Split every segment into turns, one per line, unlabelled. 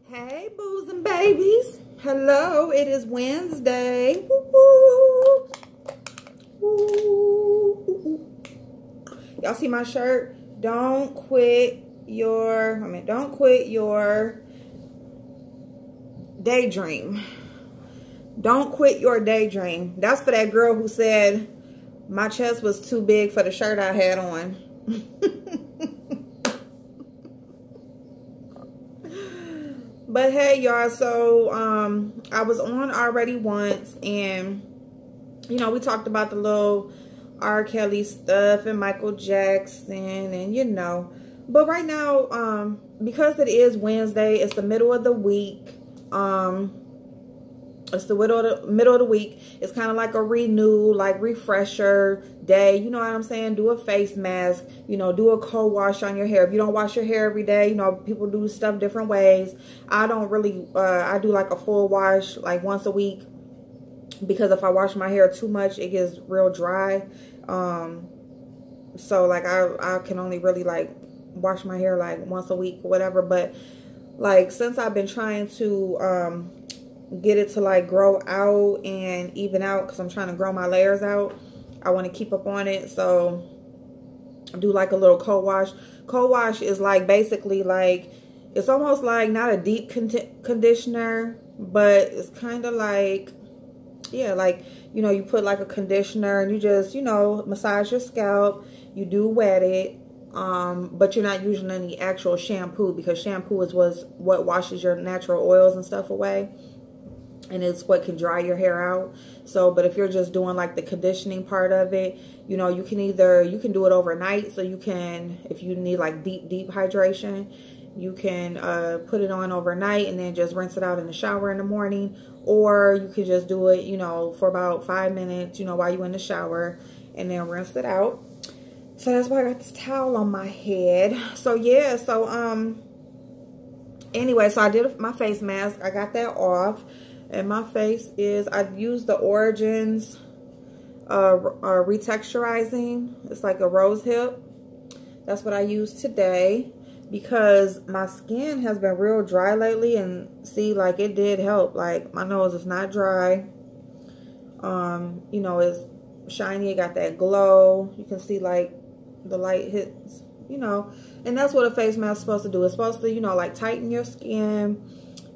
Hey, boos and babies. Hello, it is Wednesday. Woo-hoo. Woo-hoo. Y'all see my shirt? Don't quit your daydream. Don't quit your daydream. That's for that girl who said my chest was too big for the shirt I had on. But hey, y'all, so I was on already once, and you know, we talked about the little R. Kelly stuff and Michael Jackson, and you know, but right now, because it is Wednesday, it's the middle of the week. It's the middle of the week. It's kind of like a renew, like refresher day. You know what I'm saying? Do a face mask. You know, do a co-wash on your hair. If you don't wash your hair every day, you know, people do stuff different ways. I don't really, I do like a full wash like once a week. Because if I wash my hair too much, it gets real dry. So like I can only really like wash my hair like once a week or whatever. But like since I've been trying to get it to like grow out and even out, because I'm trying to grow my layers out, I want to keep up on it. So I do like a little co-wash. Co-wash is like basically like, it's almost like not a deep conditioner, but it's kind of like, yeah, like, you know, you put like a conditioner and you just, you know, massage your scalp. You do wet it, but you're not using any actual shampoo, because shampoo is what washes your natural oils and stuff away. And it's what can dry your hair out. So, but if you're just doing like the conditioning part of it, you know, you can do it overnight. So you can, if you need like deep hydration, you can put it on overnight and then just rinse it out in the shower in the morning. Or you could just do it, you know, for about 5 minutes, you know, while you're in the shower, and then rinse it out. So that's why I got this towel on my head. So yeah, so anyway, so I did my face mask. I got that off. And my face is, I used the Origins retexturizing. It's like a rose hip. That's what I used today, because my skin has been real dry lately, and see, like, it did help. Like, my nose is not dry. You know, it's shiny. It got that glow. You can see like the light hits, you know, and that's what a face mask is supposed to do. It's supposed to, you know, like tighten your skin,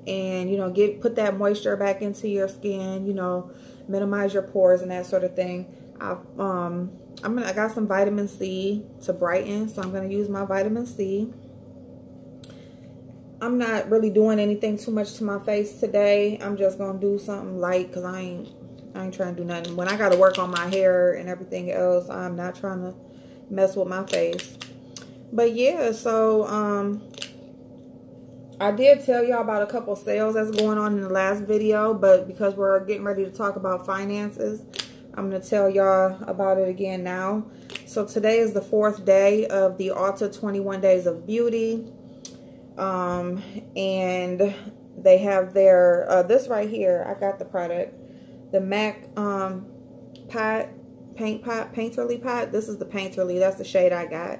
and you know, put that moisture back into your skin, you know, minimize your pores and that sort of thing. I got some vitamin C to brighten, so I'm gonna use my vitamin C. I'm not really doing anything too much to my face today. I'm just gonna do something light, because I ain't trying to do nothing. When I gotta work on my hair and everything else, I'm not trying to mess with my face. But yeah, so I did tell y'all about a couple sales that's going on in the last video, but because we're getting ready to talk about finances, I'm going to tell y'all about it again now. So today is the 4th day of the Ulta 21 Days of Beauty. And they have their, this right here, I got the product, the MAC Painterly pot. This is the Painterly, that's the shade I got.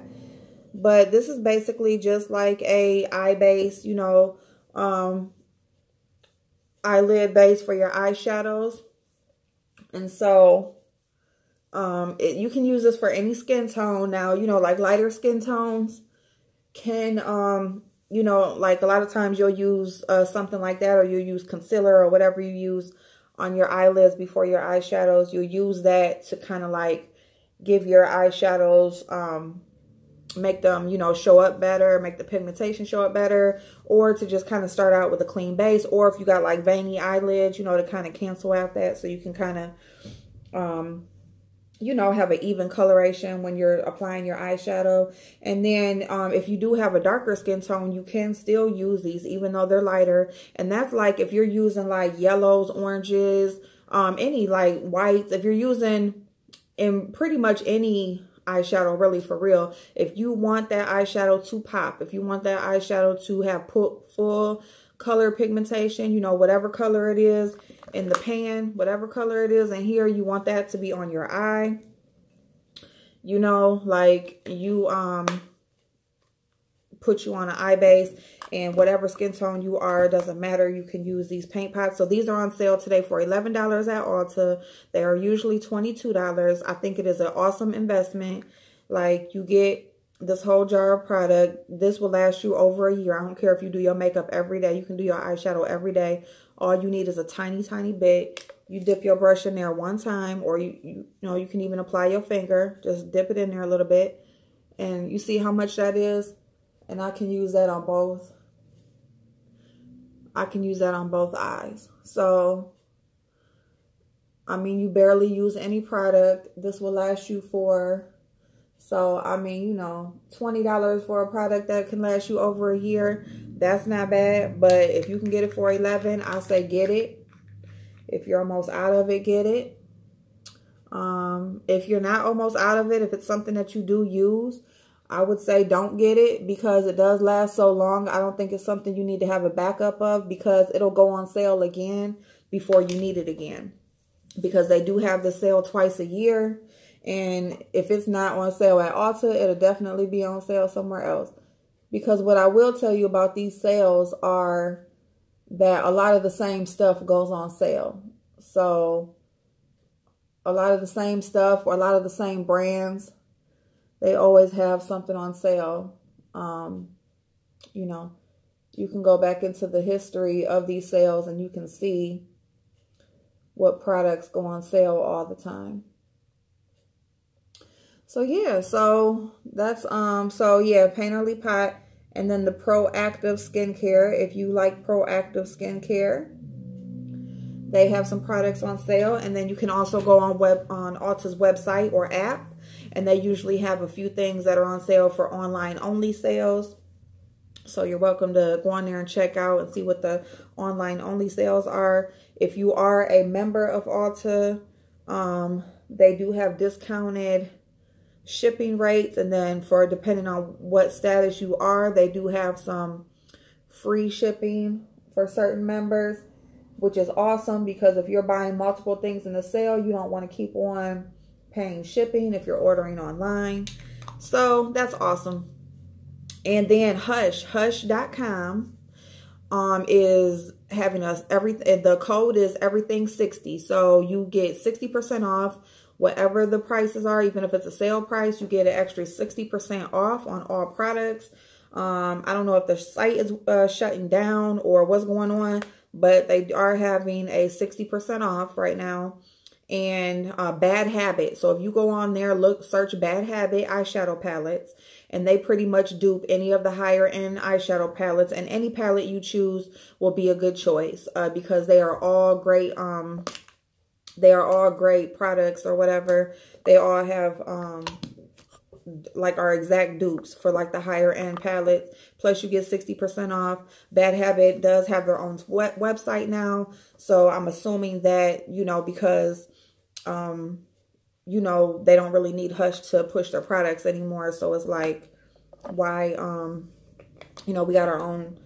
But this is basically just like a eye base, you know, eyelid base for your eyeshadows. And so you can use this for any skin tone. Now, you know, like lighter skin tones can, you know, like a lot of times you'll use something like that, or you'll use concealer or whatever you use on your eyelids before your eyeshadows. You'll use that to kind of like give your eyeshadows, make them, you know, show up better, make the pigmentation show up better, or to just kind of start out with a clean base. Or if you got like veiny eyelids, you know, to kind of cancel out that, so you can kind of, you know, have an even coloration when you're applying your eyeshadow. And then if you do have a darker skin tone, you can still use these even though they're lighter. And that's like if you're using like yellows, oranges, any like whites, if you're using in pretty much any eyeshadow, really, for real, if you want that eyeshadow to pop, if you want that eyeshadow to have full color pigmentation, you know, whatever color it is in the pan, whatever color it is in here, you want that to be on your eye, you know, like you put you on an eye base. And whatever skin tone you are, doesn't matter. You can use these paint pots. So these are on sale today for $11 at Ulta. They are usually $22. I think it is an awesome investment. Like, you get this whole jar of product. This will last you over a year. I don't care if you do your makeup every day. You can do your eyeshadow every day. All you need is a tiny, tiny bit. You dip your brush in there one time, or you know, you can even apply your finger. Just dip it in there a little bit. And you see how much that is? And I can use that on both. I can use that on both eyes. So, I mean, you barely use any product. This will last you for, so, I mean, you know, $20 for a product that can last you over a year. That's not bad. But if you can get it for $11, I say get it. If you're almost out of it, get it. If you're not almost out of it, if it's something that you do use, I would say don't get it, because it does last so long. I don't think it's something you need to have a backup of, because it'll go on sale again before you need it again. Because they do have the sale twice a year. And if it's not on sale at Ulta, it'll definitely be on sale somewhere else. Because what I will tell you about these sales are that a lot of the same stuff goes on sale. So a lot of the same stuff, or a lot of the same brands, they always have something on sale. You know, you can go back into the history of these sales and you can see what products go on sale all the time. So yeah, so that's so yeah, Painterly Pot, and then the Proactive Skincare. If you like Proactive Skincare, they have some products on sale. And then you can also go on Ulta's website or app. And they usually have a few things that are on sale for online only sales. So you're welcome to go on there and check out and see what the online only sales are. If you are a member of Ulta, they do have discounted shipping rates. And then for depending on what status you are, they do have some free shipping for certain members, which is awesome, because if you're buying multiple things in the sale, you don't want to keep on paying shipping if you're ordering online. So that's awesome. And then Hush.com is having us everything. The code is everything60. So you get 60% off whatever the prices are. Even if it's a sale price, you get an extra 60% off on all products. I don't know if the site is shutting down or what's going on, but they are having a 60% off right now. And Bad Habit. So if you go on there, search Bad Habit eyeshadow palettes, and they pretty much dupe any of the higher end eyeshadow palettes, and any palette you choose will be a good choice, because they are all great. They are all great products or whatever. They all have like our exact dupes for like the higher end palettes. Plus you get 60% off. Bad Habit does have their own website now. So I'm assuming that, you know, because you know, they don't really need Hush to push their products anymore. So it's like, why, you know, we got our own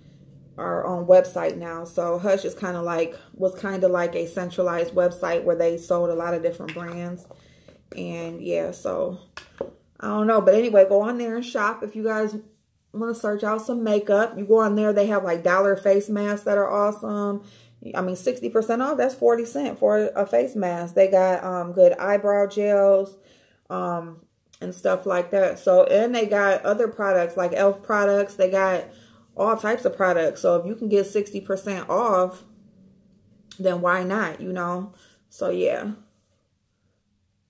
website now. So Hush is kind of like, was kind of like a centralized website where they sold a lot of different brands. And yeah, so I don't know. But anyway, go on there and shop. If you guys want to search out some makeup, you go on there. They have like dollar face masks that are awesome. I mean, 60% off, that's 40 cents for a face mask. They got good eyebrow gels and stuff like that. So, and they got other products like e.l.f. products. They got all types of products. So if you can get 60% off, then why not, you know? So yeah,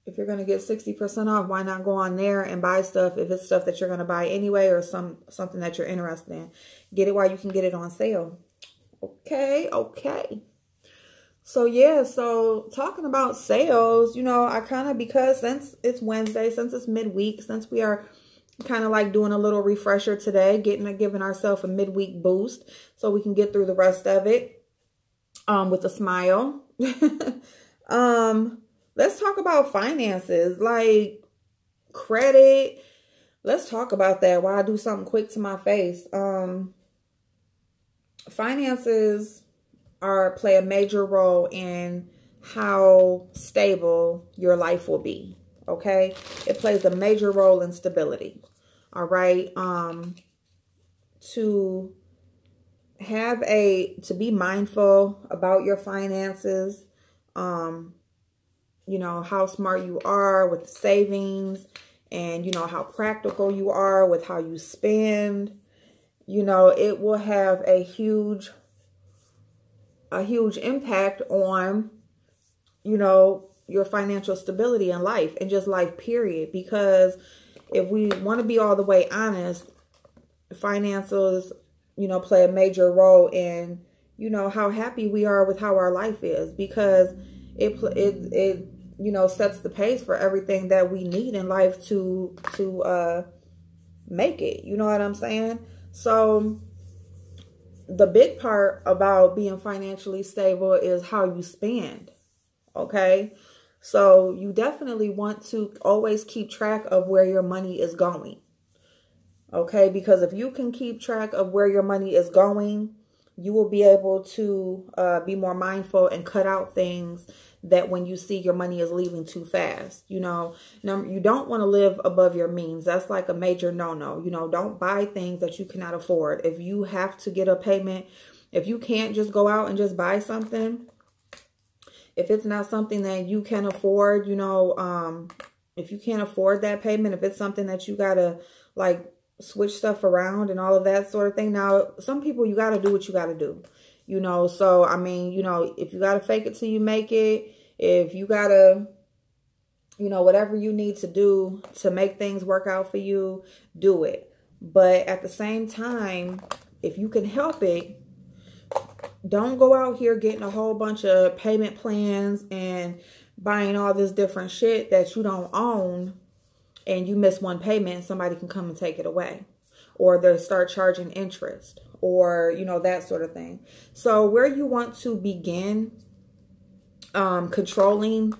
if you're going to get 60% off, why not go on there and buy stuff if it's stuff that you're going to buy anyway, or something that you're interested in. Get it while you can get it on sale. Okay. So yeah, so talking about sales, you know, I kind of, because since it's Wednesday, since it's midweek, since we are kind of like doing a little refresher today, giving ourselves a midweek boost so we can get through the rest of it with a smile. Let's talk about finances, like credit. Let's talk about that while I do something quick to my face. Finances play a major role in how stable your life will be. Okay, it plays a major role in stability. All right. to to be mindful about your finances, you know, how smart you are with savings, and, you know, how practical you are with how you spend. You know, it will have a huge impact on, you know, your financial stability in life, and just life, period. Because if we want to be all the way honest, finances, you know, play a major role in, you know, how happy we are with how our life is, because it you know, sets the pace for everything that we need in life to make it. You know what I'm saying? So the big part about being financially stable is how you spend. Okay? So you definitely want to always keep track of where your money is going. Okay? Because if you can keep track of where your money is going, you will be able to be more mindful and cut out things that when you see your money is leaving too fast. You know, you don't want to live above your means. That's like a major no-no. You know, don't buy things that you cannot afford. If you have to get a payment, if you can't just go out and just buy something, if it's not something that you can afford, you know, if you can't afford that payment, if it's something that you gotta like switch stuff around and all of that sort of thing. Now, some people, you got to do what you got to do, you know. So, I mean, you know, if you got to fake it till you make it, if you got to, you know, whatever you need to do to make things work out for you, do it. But at the same time, if you can help it, don't go out here getting a whole bunch of payment plans and buying all this different shit that you don't own, and you miss one payment and somebody can come and take it away, or they start charging interest, or, you know, that sort of thing. So where you want to begin controlling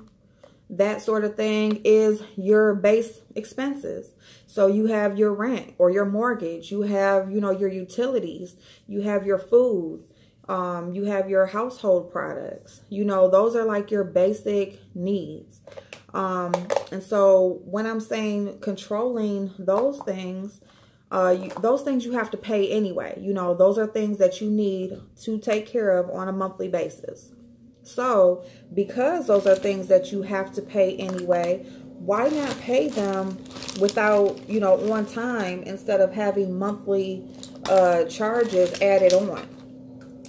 that sort of thing is your base expenses. So you have your rent or your mortgage, you have, you know, your utilities, you have your food, you have your household products. You know, those are like your basic needs. And so when I'm saying controlling those things you have to pay anyway. You know, those are things that you need to take care of on a monthly basis. So because those are things that you have to pay anyway, why not pay them without, you know, on time, instead of having monthly charges added on?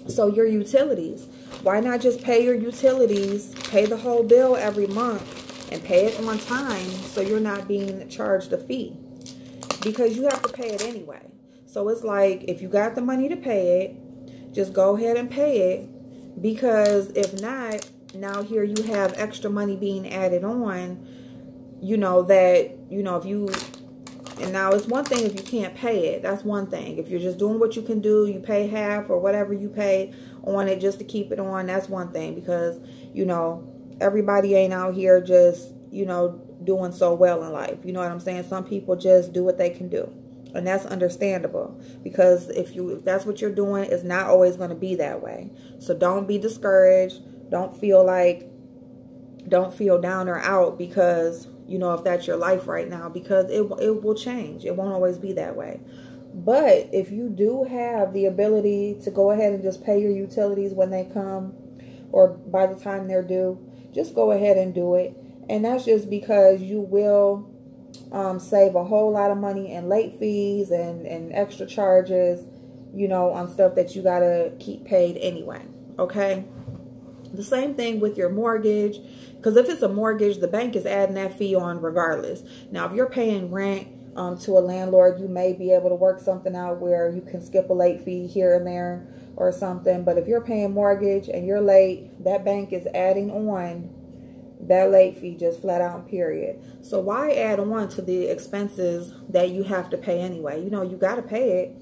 So your utilities, why not just pay your utilities, pay the whole bill every month, and pay it on time, so you're not being charged a fee, because you have to pay it anyway. So it's like, if you got the money to pay it, just go ahead and pay it, because if not, now here you have extra money being added on, you know, that, you know, if you, and now it's one thing if you can't pay it, that's one thing. If you're just doing what you can do, you pay half or whatever you pay on it just to keep it on, that's one thing, because, you know, everybody ain't out here just, you know, doing so well in life. You know what I'm saying? Some people just do what they can do. And that's understandable, because if that's what you're doing, it's not always going to be that way. So don't be discouraged. Don't feel down or out because, you know, if that's your life right now, because it will change. It won't always be that way. But if you do have the ability to go ahead and just pay your utilities when they come, or by the time they're due, just go ahead and do it. And that's just because you will save a whole lot of money in late fees and extra charges, you know, on stuff that you got to keep paid anyway. Okay? The same thing with your mortgage, because if it's a mortgage, the bank is adding that fee on regardless. Now, if you're paying rent to a landlord, you may be able to work something out where you can skip a late fee here and there or something. But if you're paying mortgage and you're late, that bank is adding on that late fee, just flat out, period. So why add on to the expenses that you have to pay anyway? You know, you got to pay it.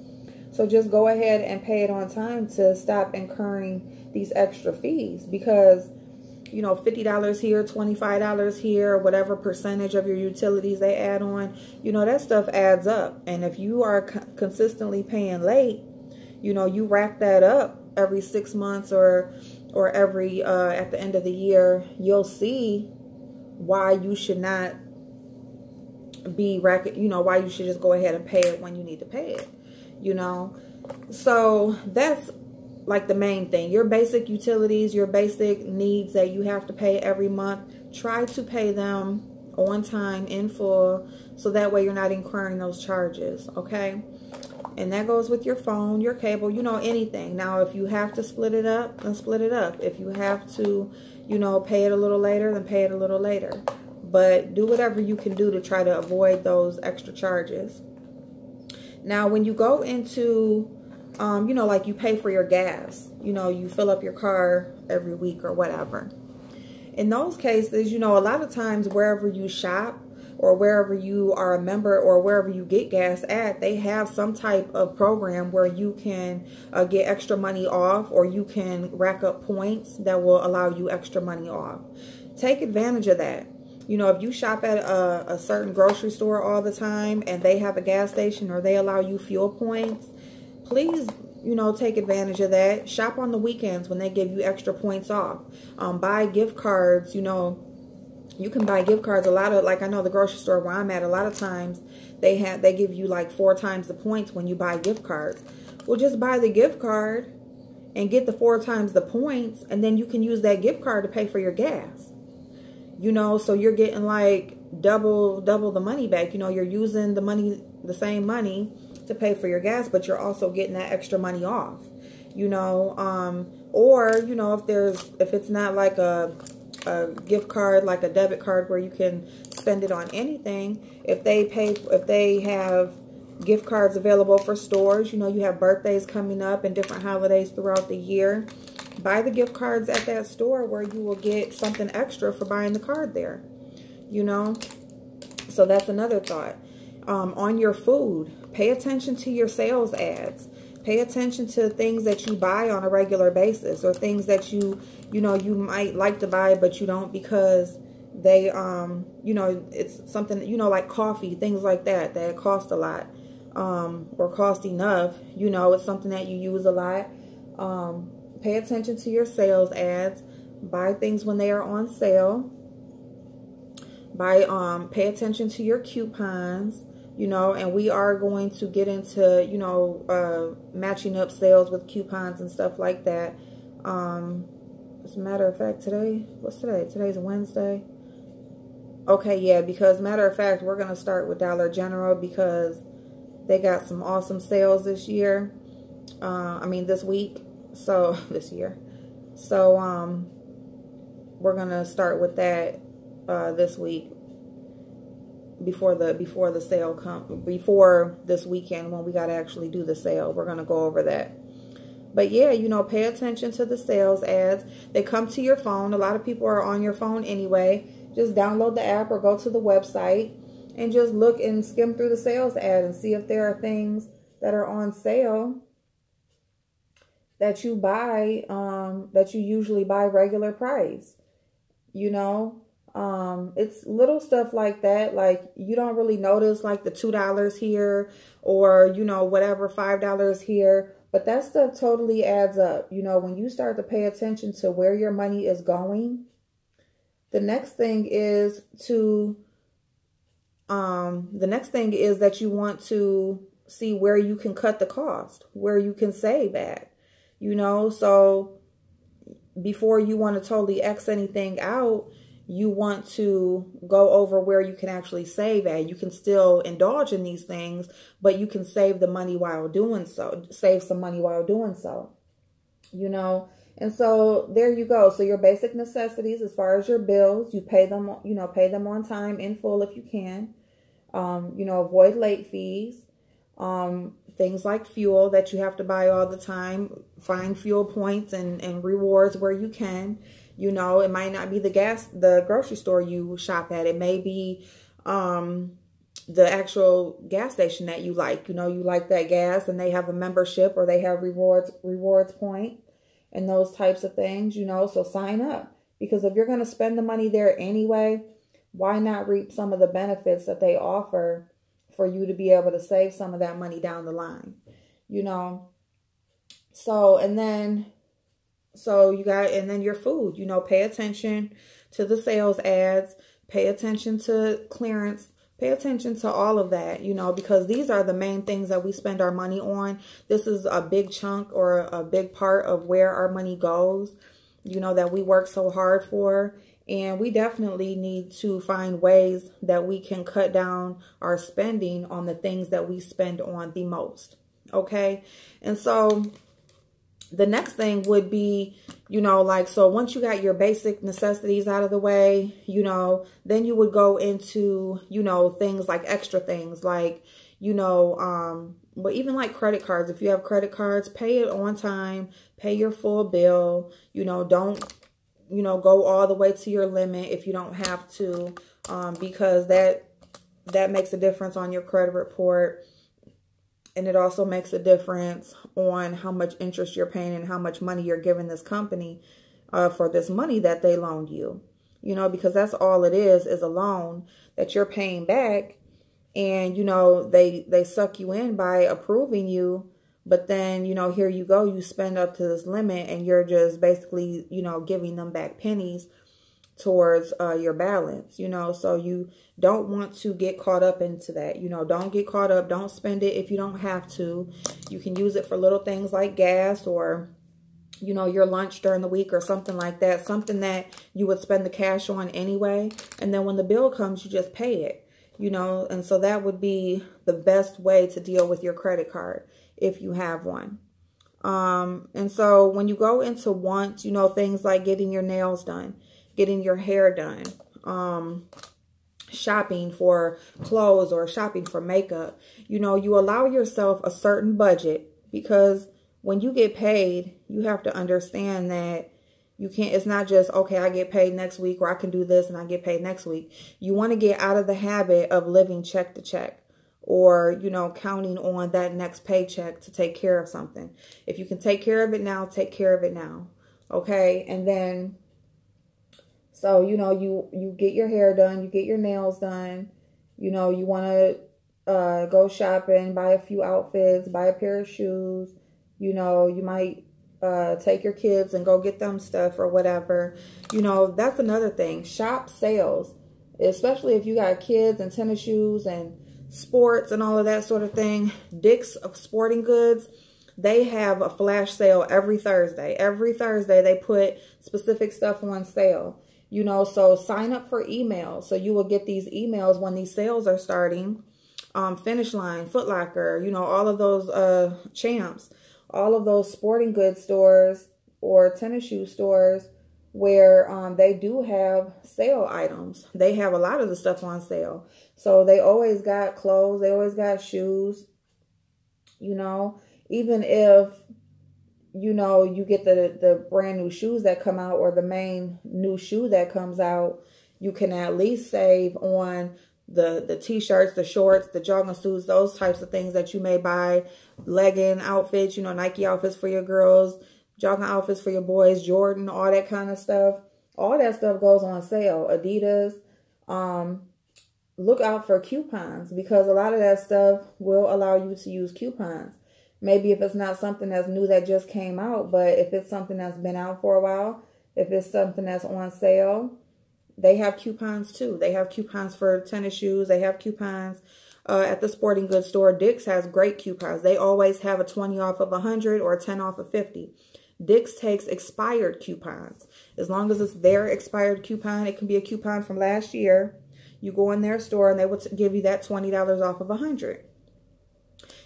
So just go ahead and pay it on time to stop incurring these extra fees, because, you know, $50 here, $25 here, whatever percentage of your utilities they add on, you know, that stuff adds up. And if you are consistently paying late, you know, you rack that up every 6 months or every at the end of the year, you'll see why you should not be why you should just go ahead and pay it when you need to pay it. you know. So that's like the main thing. Your basic utilities, your basic needs that you have to pay every month, try to pay them on time, in full, so that way you're not incurring those charges, okay? And that goes with your phone, your cable, you know, anything. Now, if you have to split it up, then split it up. If you have to, you know, pay it a little later, then pay it a little later. But do whatever you can do to try to avoid those extra charges. Now, when you go into, you know, like you pay for your gas, you know, you fill up your car every week or whatever. In those cases, you know, a lot of times wherever you shop or wherever you are a member or wherever you get gas at, they have some type of program where you can get extra money off, or you can rack up points that will allow you extra money off. Take advantage of that. You know, if you shop at a certain grocery store all the time and they have a gas station or they allow you fuel points, please, you know, take advantage of that. Shop on the weekends when they give you extra points off. Buy gift cards. You know, you can buy gift cards. A lot of, like, I know the grocery store where I'm at, a lot of times they give you like 4 times the points when you buy gift cards. Well, just buy the gift card and get the 4 times the points, and then you can use that gift card to pay for your gas. You know, so you're getting like double the money back. You know, you're using the same money to pay for your gas, but you're also getting that extra money off. You know, or, you know, if it's not like a gift card, like a debit card where you can spend it on anything, if they have gift cards available for stores, you know, you have birthdays coming up and different holidays throughout the year, buy the gift cards at that store where you will get something extra for buying the card there, you know. So that's another thought. On your food, pay attention to your sales ads. Pay attention to things that you buy on a regular basis, or things that you know, you might like to buy, but you don't because they, you know, it's something, you know, like coffee, things like that cost a lot, or cost enough. You know, it's something that you use a lot. Pay attention to your sales ads. Buy things when they are on sale. Pay attention to your coupons, you know, and we are going to get into, you know, matching up sales with coupons and stuff like that. As a matter of fact, what's today? Today's Wednesday. Okay, yeah, because matter of fact, we're going to start with Dollar General because they got some awesome sales this year. This week. So, this year. So, we're going to start with that this week before the sale before this weekend when we got to actually do the sale. We're going to go over that. But yeah, you know, pay attention to the sales ads. They come to your phone. A lot of people are on your phone anyway. Just download the app or go to the website and just look and skim through the sales ad and see if there are things that are on sale that you buy, that you usually buy regular price. You know, it's little stuff like that. Like, you don't really notice like the $2 here or, you know, whatever, $5 here. But that stuff totally adds up. You know, when you start to pay attention to where your money is going, the next thing is that you want to see where you can cut the cost, where you can save at. You know, so before you want to totally X anything out, you want to go over where you can actually save at. You can still indulge in these things, but you can save the money while doing so. Save some money while doing so. You know, and so there you go. So your basic necessities, as far as your bills, you pay them, you know, pay them on time in full if you can. You know, avoid late fees. Things like fuel that you have to buy all the time. Find fuel points and rewards where you can. You know, it might not be the grocery store you shop at. It may be the actual gas station that you like. You know, you like that gas and they have a membership or they have rewards point and those types of things, you know. So sign up, because if you're going to spend the money there anyway, why not reap some of the benefits that they offer for you to be able to save some of that money down the line, you know. So, and then your food, you know, pay attention to the sales ads, pay attention to clearance Pay attention to all of that, you know, because these are the main things that we spend our money on. This is a big chunk or a big part of where our money goes, you know, that we work so hard for. And we definitely need to find ways that we can cut down our spending on the things that we spend on the most. Okay. And so the next thing would be, you know, like, so once you got your basic necessities out of the way, you know, then you would go into, you know, things like extra things like, you know, but even like credit cards. If you have credit cards, pay it on time, pay your full bill, you know, don't, you know, go all the way to your limit if you don't have to, because that makes a difference on your credit report. And it also makes a difference on how much interest you're paying and how much money you're giving this company for this money that they loaned you. You know, because that's all it is a loan that you're paying back. And, you know, they suck you in by approving you. But then, you know, here you go, you spend up to this limit and you're just basically, you know, giving them back pennies towards your balance, you know. So you don't want to get caught up into that. You know, don't get caught up. Don't spend it if you don't have to. You can use it for little things like gas or, you know, your lunch during the week or something like that. Something that you would spend the cash on anyway. And then when the bill comes, you just pay it, you know. And so that would be the best way to deal with your credit card if you have one. And so when you go into wants, you know, things like getting your nails done, getting your hair done, shopping for clothes or shopping for makeup, you know, you allow yourself a certain budget, because when you get paid, you have to understand that you can't, it's not just, okay, I get paid next week, or I can do this and I get paid next week. You want to get out of the habit of living check to check, or, you know, counting on that next paycheck to take care of something. If you can take care of it now, take care of it now. Okay. And then, so, you know, you get your hair done, you get your nails done, you know, you want to go shopping, buy a few outfits, buy a pair of shoes, you know, you might take your kids and go get them stuff or whatever. You know, that's another thing. Shop sales, especially if you got kids and tennis shoes and sports and all of that sort of thing. Dick's Sporting Goods, they have a flash sale every Thursday. Every Thursday they put specific stuff on sale. You know, so sign up for emails. So you will get these emails when these sales are starting. Finish Line, Foot Locker, you know, all of those Champs, all of those sporting goods stores or tennis shoe stores where they do have sale items. They have a lot of the stuff on sale. So they always got clothes. They always got shoes. You know, even if, you know, you get the brand new shoes that come out, or the main new shoe that comes out, you can at least save on the t-shirts, the shorts, the jogging suits, those types of things that you may buy, legging outfits, you know, Nike outfits for your girls, jogging outfits for your boys, Jordan, all that kind of stuff. All that stuff goes on sale. Adidas. Look out for coupons, because a lot of that stuff will allow you to use coupons. Maybe if it's not something that's new that just came out, but if it's something that's been out for a while, if it's something that's on sale, they have coupons too. They have coupons for tennis shoes. They have coupons at the sporting goods store. Dick's has great coupons. They always have a 20 off of 100 or a 10 off of 50. Dick's takes expired coupons. As long as it's their expired coupon, it can be a coupon from last year. You go in their store and they will give you that $20 off of 100.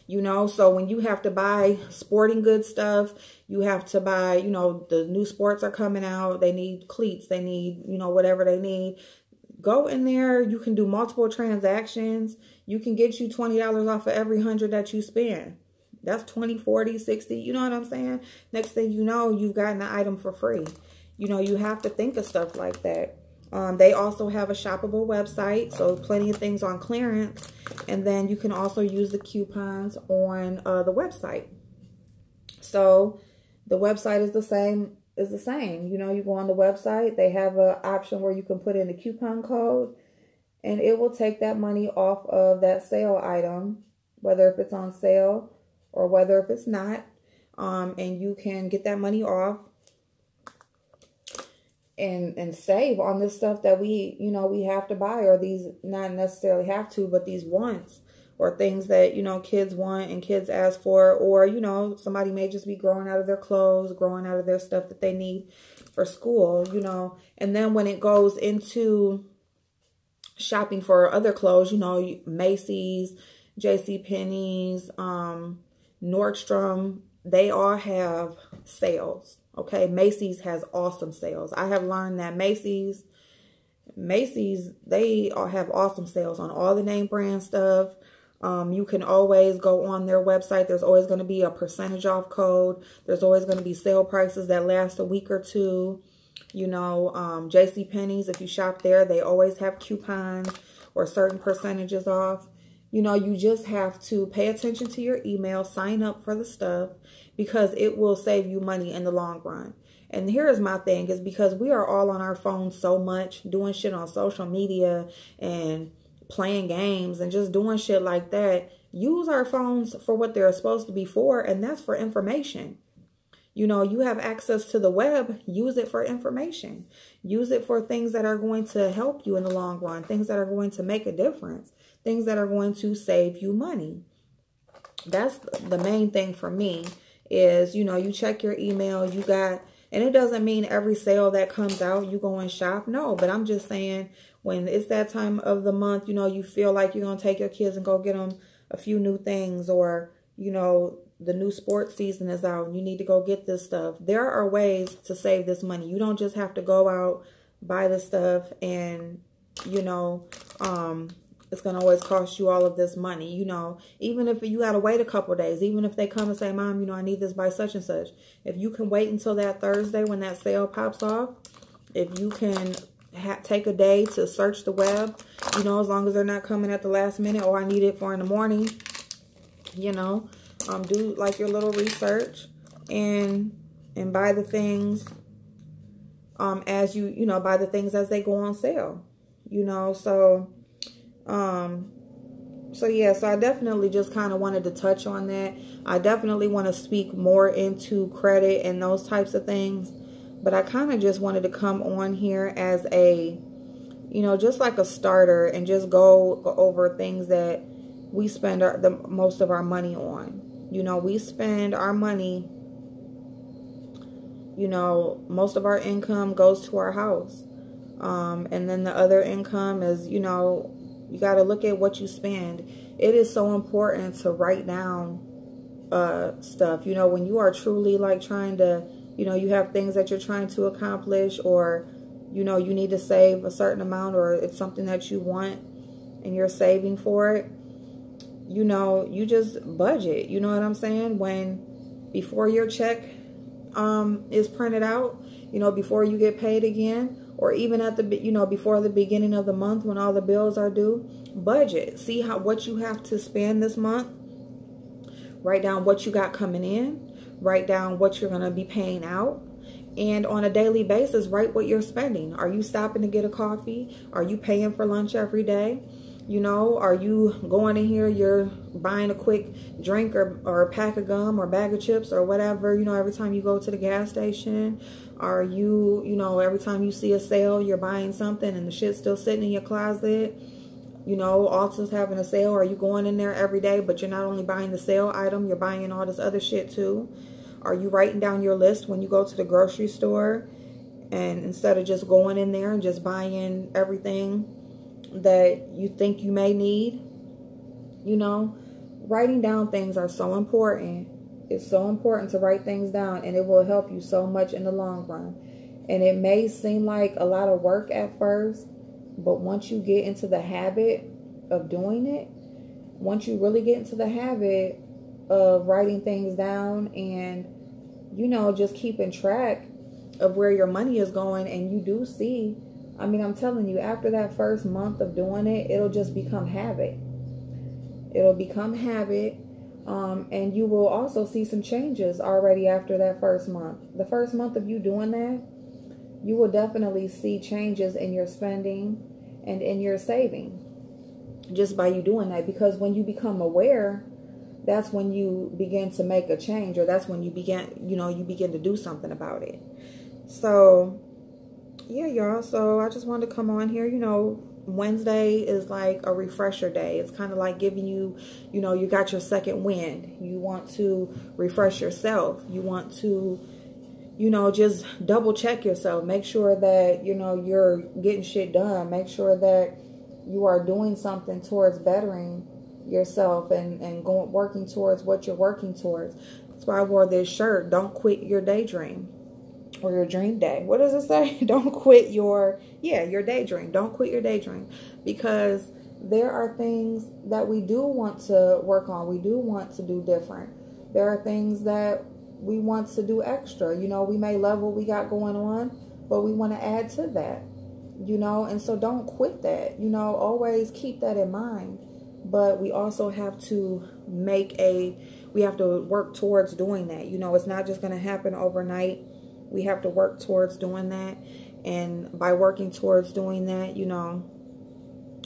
You know, so when you have to buy sporting goods stuff, you have to buy, you know, the new sports are coming out. They need cleats. They need, you know, whatever they need. Go in there. You can do multiple transactions. You can get you $20 off of every 100 that you spend. That's 20, 40, 60. You know what I'm saying? Next thing you know, you've gotten the item for free. You know, you have to think of stuff like that. They also have a shoppable website, so plenty of things on clearance. And then you can also use the coupons on the website. So the website is the same. You know, you go on the website, they have an option where you can put in the coupon code, and it will take that money off of that sale item, whether if it's on sale or whether if it's not. And you can get that money off. and save on this stuff that we, you know, we have to buy, or these, not necessarily have to, but these wants, or things that, you know, kids want and kids ask for, or, you know, somebody may just be growing out of their clothes, growing out of their stuff that they need for school, you know. And then when it goes into shopping for other clothes, you know, Macy's, JCPenney's, Nordstrom, they all have sales. Okay, Macy's has awesome sales. I have learned that Macy's, they all have awesome sales on all the name brand stuff. You can always go on their website. There's always going to be a percentage off code. There's always going to be sale prices that last a week or two. You know, JCPenney's, if you shop there, they always have coupons or certain percentages off. You know, you just have to pay attention to your email, sign up for the stuff, because it will save you money in the long run. And here's my thing, is because we are all on our phones so much, doing shit on social media and playing games and just doing shit like that. Use our phones for what they're supposed to be for, and that's for information. You know, you have access to the web, use it for information. Use it for things that are going to help you in the long run, things that are going to make a difference, things that are going to save you money. That's the main thing for me, is, you know, you check your email, you got, and it doesn't mean every sale that comes out, you go and shop. No, but I'm just saying, when it's that time of the month, you know, you feel like you're going to take your kids and go get them a few new things, or, you know, the new sports season is out and you need to go get this stuff. There are ways to save this money. You don't just have to go out, buy the stuff, and, you know, it's going to always cost you all of this money. You know, even if you got to wait a couple of days, even if they come and say, Mom, you know, I need this by such and such. If you can wait until that Thursday when that sale pops off, if you can take a day to search the web, you know, as long as they're not coming at the last minute, or I need it for in the morning, you know, do like your little research and buy the things as you know, buy the things as they go on sale, you know. So yeah, so I definitely just kind of wanted to touch on that. I definitely want to speak more into credit and those types of things, but I kind of just wanted to come on here as a, you know, just like a starter, and just go over things that we spend the most of our money on. You know, we spend our money, you know, most of our income goes to our house. And then the other income is, you know, you got to look at what you spend. It is so important to write down stuff. You know, when you are truly like trying to, you know, you have things that you're trying to accomplish, or, you know, you need to save a certain amount, or it's something that you want and you're saving for it. You know, you just budget, you know what I'm saying? Before your check is printed out, you know, before you get paid again, or even at the, you know, before the beginning of the month when all the bills are due, budget. See what you have to spend this month. Write down what you got coming in. Write down what you're going to be paying out. And on a daily basis, write what you're spending. Are you stopping to get a coffee? Are you paying for lunch every day? You know, are you going in here, you're buying a quick drink or a pack of gum or bag of chips or whatever, you know, every time you go to the gas station? Are you, you know, every time you see a sale, you're buying something and the shit's still sitting in your closet? You know, Ulta's having a sale. Are you going in there every day, but you're not only buying the sale item, you're buying all this other shit too? Are you writing down your list when you go to the grocery store, and instead of just going in there and just buying everything that you think you may need? You know, writing down things are so important. It's so important to write things down, and it will help you so much in the long run. And it may seem like a lot of work at first, but once you get into the habit of doing it, once you really get into the habit of writing things down and, you know, just keeping track of where your money is going, and you do see, I mean, I'm telling you, after that first month of doing it, it'll just become habit. It'll become habit. And you will also see some changes already after that first month. The first month of you doing that, you will definitely see changes in your spending and in your saving just by you doing that. Because when you become aware, that's when you begin to make a change, or that's when you begin, you know, you begin to do something about it. So yeah, y'all. So I just wanted to come on here. You know, Wednesday is like a refresher day. It's kind of like giving you, you know, you got your second wind. You want to refresh yourself. You want to, you know, just double check yourself. Make sure that, you know, you're getting shit done. Make sure that you are doing something towards bettering yourself and working towards what you're working towards. That's why I wore this shirt. Don't quit your daydream. Or your dream day. What does it say? Don't quit your daydream. Don't quit your daydream. Because there are things that we do want to work on. We do want to do different. There are things that we want to do extra. You know, we may love what we got going on, but we want to add to that. You know, and so don't quit that. You know, always keep that in mind. But we also have to we have to work towards doing that. You know, it's not just going to happen overnight. We have to work towards doing that. And by working towards doing that, you know,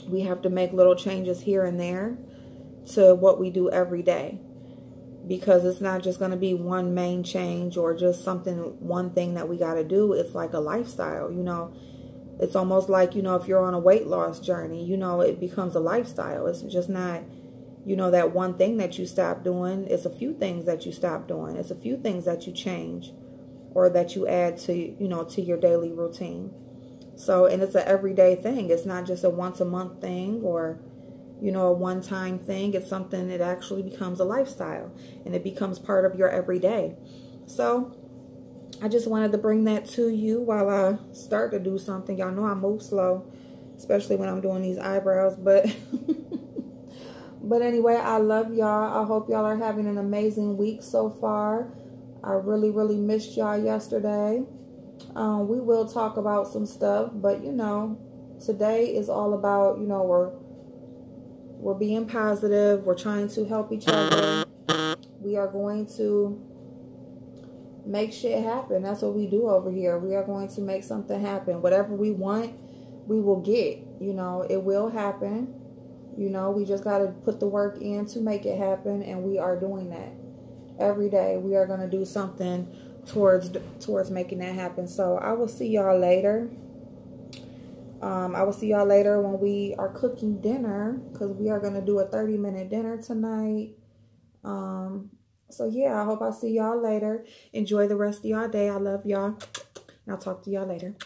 we have to make little changes here and there to what we do every day. Because it's not just going to be one main change or just one thing that we got to do. It's like a lifestyle, you know. It's almost like, you know, if you're on a weight loss journey, you know, it becomes a lifestyle. It's just not, you know, that one thing that you stop doing. It's a few things that you stop doing. It's a few things that you change. Or that you add to, you know, to your daily routine. So, and it's an everyday thing. It's not just a once a month thing or, you know, a one-time thing. It's something that actually becomes a lifestyle. And it becomes part of your everyday. So, I just wanted to bring that to you while I start to do something. Y'all know I move slow. Especially when I'm doing these eyebrows. But, but anyway, I love y'all. I hope y'all are having an amazing week so far. I really, really missed y'all yesterday. We will talk about some stuff, but you know, today is all about, you know, we're being positive. We're trying to help each other. We are going to make shit happen. That's what we do over here. We are going to make something happen. Whatever we want, we will get. You know, it will happen. You know, we just got to put the work in to make it happen, and we are doing that. Every day we are going to do something towards making that happen. So I will see y'all later. I will see y'all later when we are cooking dinner, because we are going to do a 30-minute dinner tonight. So yeah, I hope I see y'all later. Enjoy the rest of y'all day. I love y'all. And I'll talk to y'all later.